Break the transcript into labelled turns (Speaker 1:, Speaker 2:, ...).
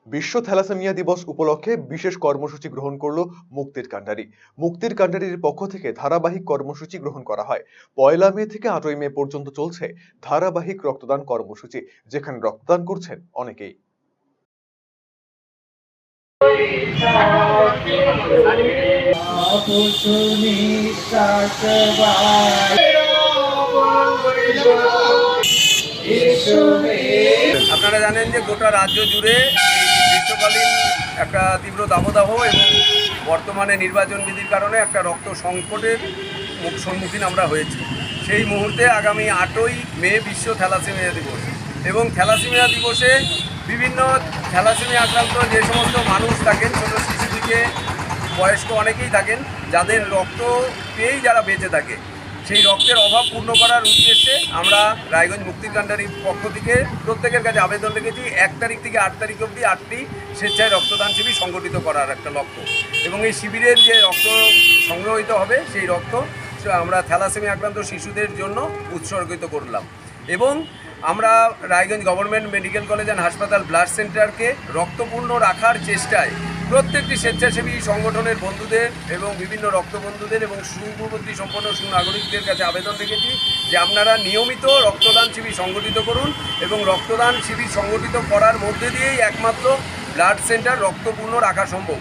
Speaker 1: বিশ্ব থ্যালাসেমিয়া দিবস উপলক্ষে বিশেষ কর্মসূচি গ্রহণ করলো মুক্তির কান্ডারি। মুক্তির কান্ডারির পক্ষ থেকে ধারাবাহিক কর্মসূচি গ্রহণ করা হয়। ১ মে থেকে ৮ মে পর্যন্ত চলছে ধারাবাহিক রক্তদান কর্মসূচি, যেখানে রক্তদান করছেন অনেকেই।
Speaker 2: আপনারা জানেন যে গোটা রাজ্য জুড়ে এই গ্রীষ্মকালীন একটা তীব্র দাবদাহ এবং বর্তমানে নির্বাচন বিধির কারণে একটা রক্ত সংকটের সম্মুখীন আমরা হয়েছি। সেই মুহূর্তে আগামী ৮ মে বিশ্ব থ্যালাসেমিয়া দিবস, এবং থ্যালাসেমিয়া দিবসে বিভিন্ন থ্যালাসেমিয়া আক্রান্ত যে সমস্ত মানুষ থাকেন, ছোটো শিশু থেকে বয়স্ক অনেকেই থাকেন, যাদের রক্ত পেয়েই যারা বেঁচে থাকে, সেই রক্তের অভাব পূর্ণ করার উদ্দেশ্যে আমরা রায়গঞ্জ মুক্তির কান্ডারির পক্ষ থেকে প্রত্যেকের কাছে আবেদন রেখেছি ১ তারিখ থেকে ৮ তারিখ অবধি ৮টি স্বেচ্ছায় রক্তদান শিবির সংগঠিত করার একটা লক্ষ্য। এবং এই শিবিরের যে রক্ত সংগ্রহিত হবে, সেই রক্ত আমরা থ্যালাসেমিয়া আক্রান্ত শিশুদের জন্য উৎসর্গিত করলাম। এবং আমরা Raiganj government medical college and হাসপাতাল ব্লাড সেন্টারকে রক্তপূর্ণ রাখার চেষ্টায় প্রত্যেকটি স্বেচ্ছাসেবী সংগঠনের বন্ধুদের এবং বিভিন্ন রক্তবন্ধুদের এবং সুপ্রবৃত্তি সম্পন্ন সুনাগরিকদের কাছে আবেদন রেখেছি যে আপনারা নিয়মিত রক্তদান শিবির সংগঠিত করুন, এবং রক্তদান শিবির সংগঠিত করার মধ্যে দিয়েই একমাত্র ব্লাড সেন্টার রক্তপূর্ণ রাখা সম্ভব।